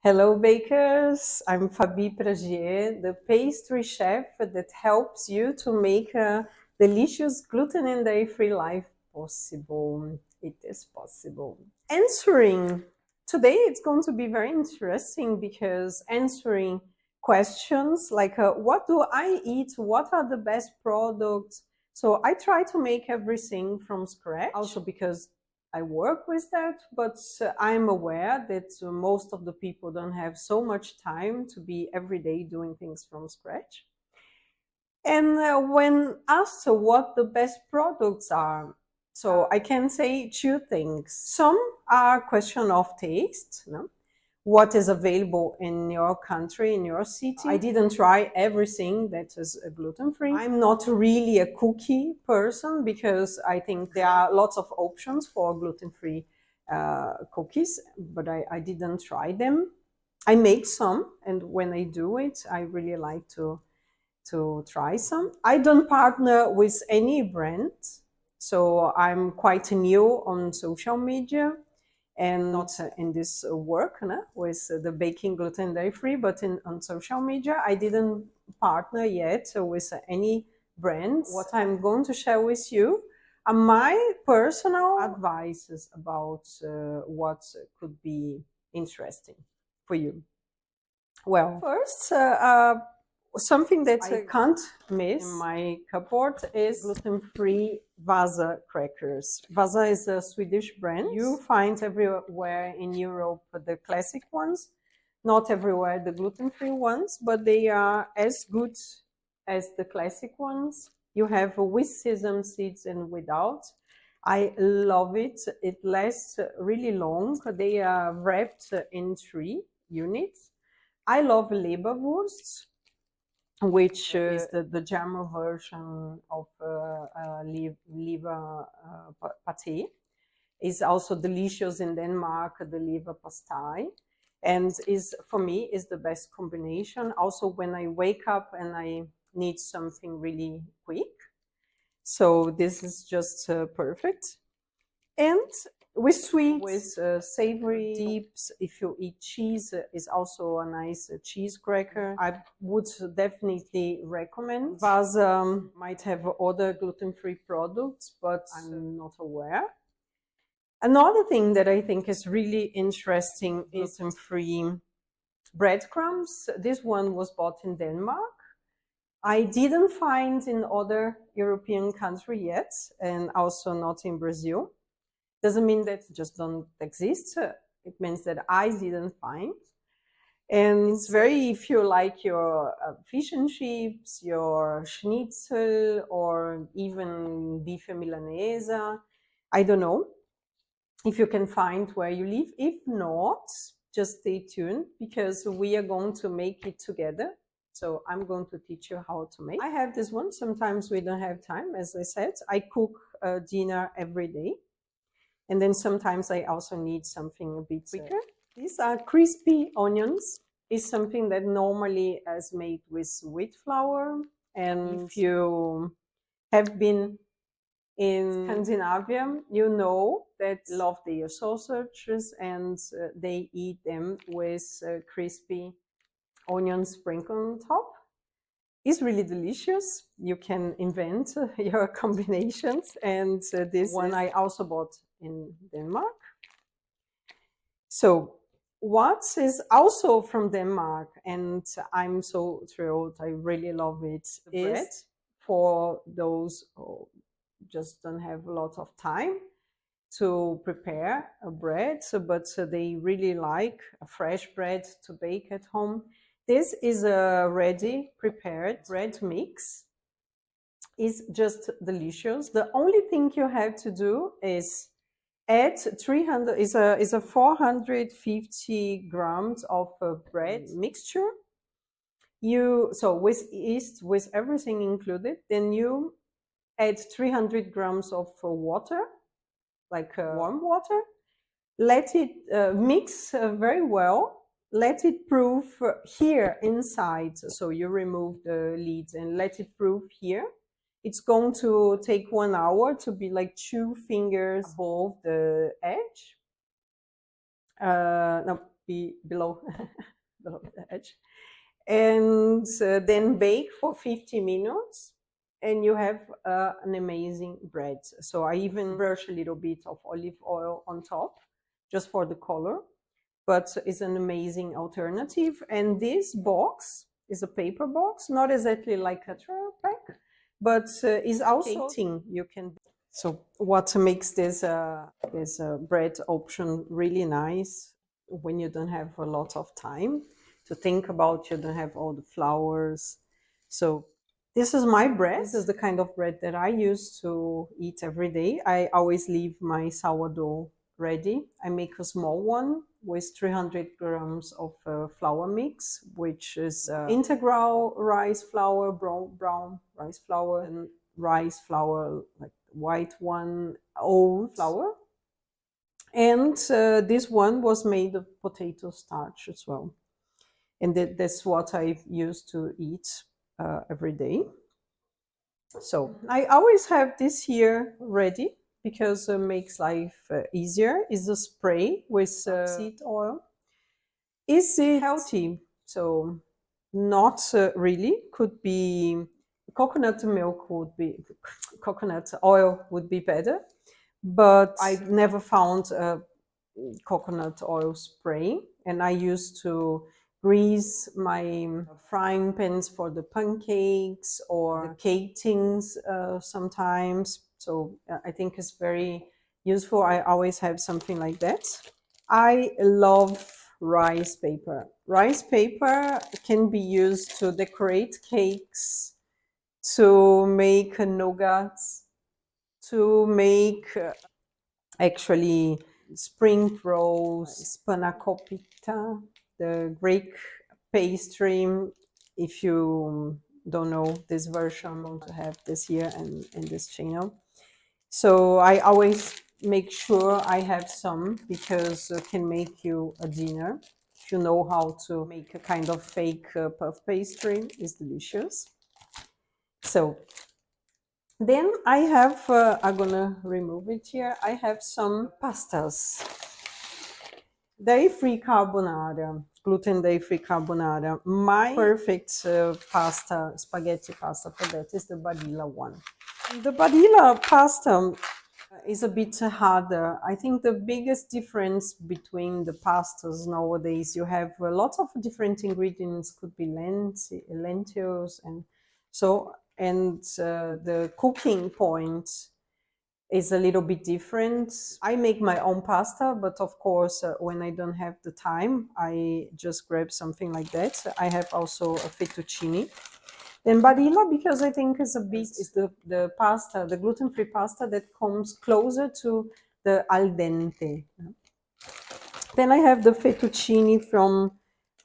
Hello bakers, I'm Fabi Pragier, the pastry chef that helps you to make a delicious gluten and dairy-free life possible. It is possible. Answering. Today it's going to be very interesting because answering questions like what do I eat, what are the best products. So I try to make everything from scratch, also because I work with that, but I'm aware that most of the people don't have so much time to be every day doing things from scratch. And when asked what the best products are, so I can say two things. Some are question of taste, no? What is available in your country, in your city. I didn't try everything that is gluten-free. I'm not really a cookie person because I think there are lots of options for gluten-free cookies, but I didn't try them. I make some, and when I do it, I really like to try some. I don't partner with any brand, so I'm quite new on social media and not in this work with the baking gluten dairy free, but on social media. I didn't partner yet with any brands. What I'm going to share with you are my personal advices about what could be interesting for you. Well, first, something that I can't miss in my cupboard is gluten-free Vasa crackers. Vasa is a Swedish brand. You find everywhere in Europe the classic ones, not everywhere the gluten-free ones, but they are as good as the classic ones. You have with sesame seeds and without. I love it. It lasts really long. They are wrapped in 3 units. I love Leberwurst, which is the German version of liver pate. Is also delicious in Denmark, the liver pastai, and is for me is the best combination. Also, when I wake up and I need something really quick, so this is just perfect. And with sweets, with savory dips, if you eat cheese, is also a nice cheese cracker. I would definitely recommend. Vasa might have other gluten-free products, but I'm not aware. Another thing that I think is really interesting is gluten-free breadcrumbs. This one was bought in Denmark. I didn't find in other European countries yet, and also not in Brazil. Doesn't mean that just don't exist. It means that I didn't find. And it's very, if you like your fish and chips, your schnitzel, or even beef milanese, I don't know if you can find where you live. If not, just stay tuned because we are going to make it together. So I'm going to teach you how to make. I have this one. Sometimes we don't have time. As I said, I cook dinner every day. And then sometimes I also need something a bit quicker. These are crispy onions. It's something that normally is made with wheat flour. And if you have been in Scandinavia, you know that love their sausages and they eat them with crispy onion sprinkled on top. It's really delicious. You can invent your combinations, and this one I also bought in Denmark. So what is also from Denmark, and I'm so thrilled, I really love it, is bread for those who just don't have a lot of time to prepare a bread, but they really like a fresh bread to bake at home. This is a ready prepared bread mix. It's just delicious. The only thing you have to do is add 300 is a 450 grams of bread mixture. So with yeast, with everything included, then you add 300 grams of water, like warm water. Let it mix very well. Let it proof here inside. So you remove the lid and let it proof here. It's going to take 1 hour to be like 2 fingers above the edge. No, be below, below the edge. And then bake for 50 minutes and you have an amazing bread. So I even brush a little bit of olive oil on top just for the color, but it's an amazing alternative. And this box is a paper box, not exactly like a Tetra pack, but is also you can. So what makes this bread option really nice when you don't have a lot of time to think about, you don't have all the flours. So this is my bread. This is the kind of bread that I use to eat every day. I always leave my sourdough ready. I make a small one with 300 grams of flour mix, which is integral rice flour, brown rice flour, and rice flour, like white one, oat flour. And this one was made of potato starch as well. And that's what I used to eat every day. So I always have this here ready because it makes life easier. It's a spray with seed oil. Is it healthy? So not really. Could be coconut milk would be, coconut oil would be better. But I've never found a coconut oil spray. And I used to grease my frying pans for the pancakes or the cake tins sometimes. So I think it's very useful. I always have something like that. I love rice paper. Rice paper can be used to decorate cakes, to make nougats, to make actually spring rolls, spanakopita, the Greek pastry. If you don't know this version, I'm going to have this here and in this channel. So I always make sure I have some because it can make you a dinner. If you know how to make a kind of fake puff pastry, it's delicious. So then I have, I'm gonna remove it here. I have some pastas. Dairy-free carbonara, gluten dairy-free carbonara. My perfect pasta, spaghetti pasta for that is the Barilla one. The Barilla pasta is a bit harder. I think the biggest difference between the pastas nowadays, you have lots of different ingredients, could be lentils and so, and the cooking point is a little bit different. I make my own pasta, but of course, when I don't have the time, I just grab something like that. I have also a fettuccine. Then Barilla, because I think is a bit, is the pasta, the gluten-free pasta that comes closer to the al dente. Then I have the fettuccine from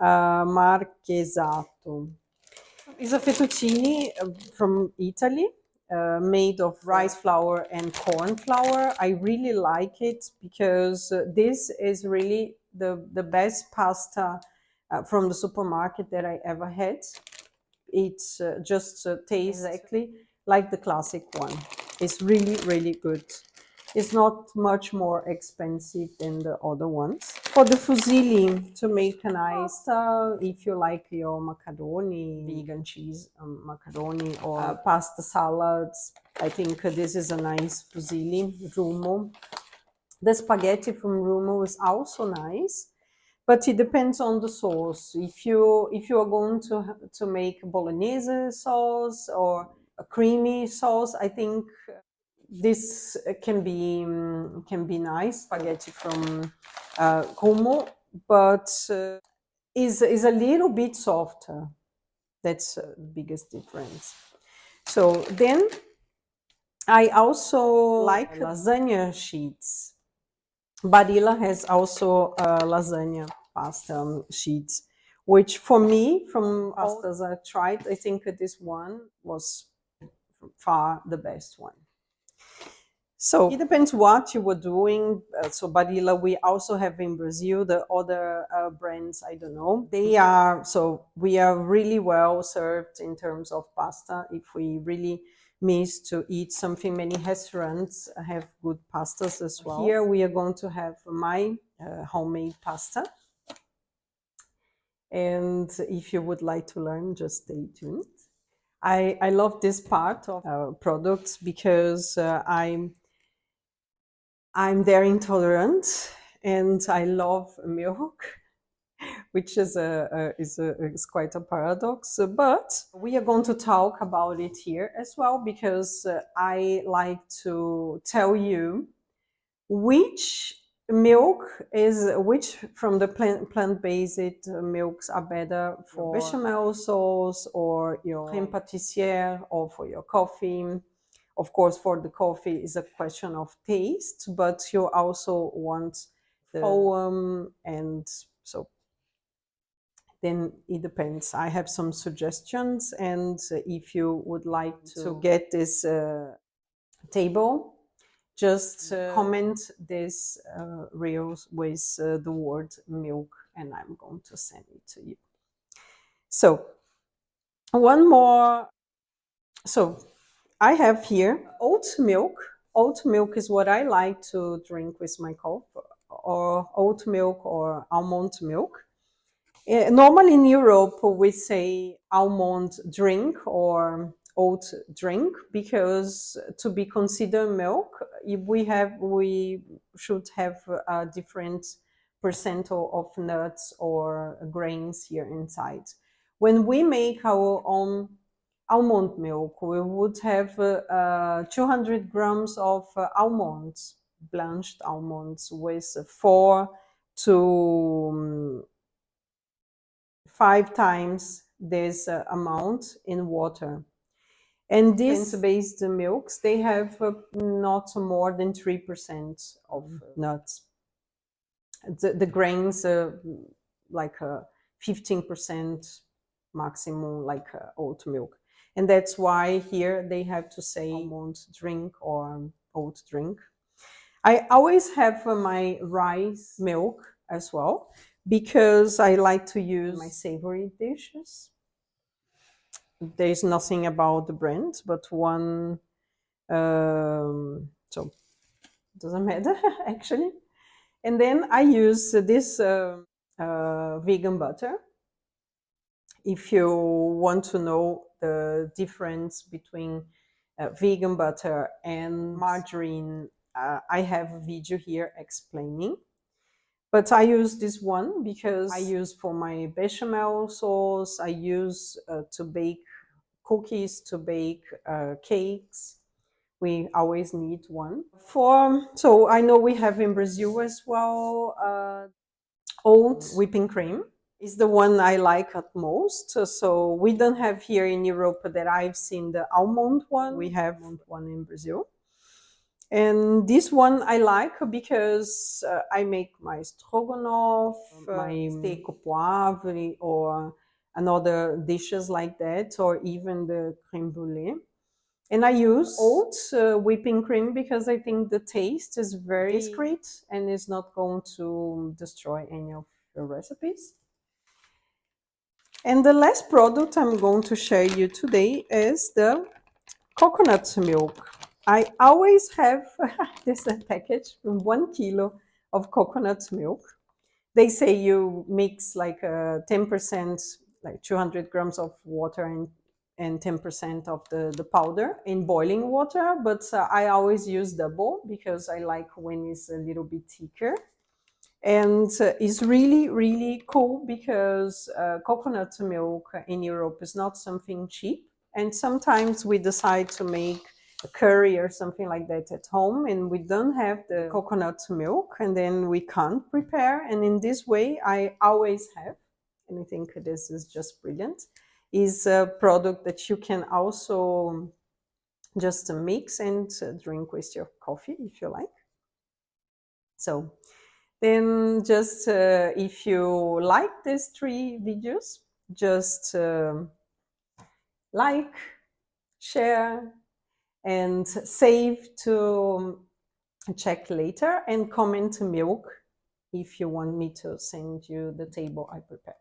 Marchesato. It's a fettuccine from Italy, made of rice flour and corn flour. I really like it because this is really the best pasta from the supermarket that I ever had. It just tastes exactly like the classic one. It's really, really good. It's not much more expensive than the other ones. For the fusilli, to make a nice pasta, if you like your macaroni, vegan cheese macaroni, or pasta salads, I think this is a nice fusilli. Rumo. The spaghetti from Rumo is also nice, but it depends on the sauce. If you are going to make bolognese sauce or a creamy sauce, I think this can be nice. Spaghetti from Como, but is a little bit softer. That's the biggest difference. So then I also like lasagna sheets. Barilla has also lasagna pasta sheets, which for me, from pastas I tried, I think this one was far the best one. So it depends what you were doing. So Barilla, we also have in Brazil. The other brands, I don't know. They are, so we are really well served in terms of pasta. If we really miss to eat something, many restaurants have good pastas as well. Here we are going to have my homemade pasta. And if you would like to learn, just stay tuned. I love this part of products because I'm dairy intolerant and I love milk, which is quite a paradox. But we are going to talk about it here as well because I like to tell you which which from the plant-based milks are better for bechamel sauce or your crème pâtissière or for your coffee. Of course, for the coffee is a question of taste, but you also want the foam, and so then it depends. I have some suggestions, and if you would like to get this table, just comment this reels with the word milk, and I'm going to send it to you. So one more. So I have here oat milk. Oat milk is what I like to drink with my coffee, or oat milk or almond milk. Normally in Europe, we say almond drink or oat drink because to be considered milk, we should have a different percent of nuts or grains here inside. When we make our own almond milk, we would have 200 grams of almonds, blanched almonds, with 4 to 5 times this amount in water. And these based milks, they have not more than 3% of nuts. The grains like 15% maximum, like oat milk. And that's why here they have to say almond drink or oat drink. I always have my rice milk as well because I like to use my savory dishes. There's nothing about the brand, but one, so it doesn't matter actually. And then I use this vegan butter. If you want to know the difference between vegan butter and margarine, I have a video here explaining. But I use this one because I use for my bechamel sauce. I use to bake cookies, to bake cakes. We always need one. So I know we have in Brazil as well oat whipping cream is the one I like at most. So we don't have here in Europe that I've seen the almond one. We have one in Brazil. And this one I like because I make my stroganoff, my steak au poivre, or another dishes like that, or even the crème brûlée. And I use oat whipping cream because I think the taste is very discreet and is not going to destroy any of the recipes. And the last product I'm going to share you today is the coconut milk. I always have this package, 1 kilo of coconut milk. They say you mix like 10%, like 200 grams of water and 10% of the powder in boiling water. But I always use double because I like when it's a little bit thicker. And it's really, really cool because coconut milk in Europe is not something cheap. And sometimes we decide to make a curry or something like that at home and we don't have the coconut milk and then we can't prepare. And in this way, I always have, and I think this is just brilliant, is a product that you can also just mix and drink with your coffee if you like. So then just if you like these 3 videos, just like, share, and save to check later, and comment milk if you want me to send you the table I prepared.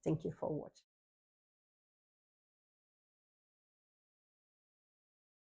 Thank you for watching.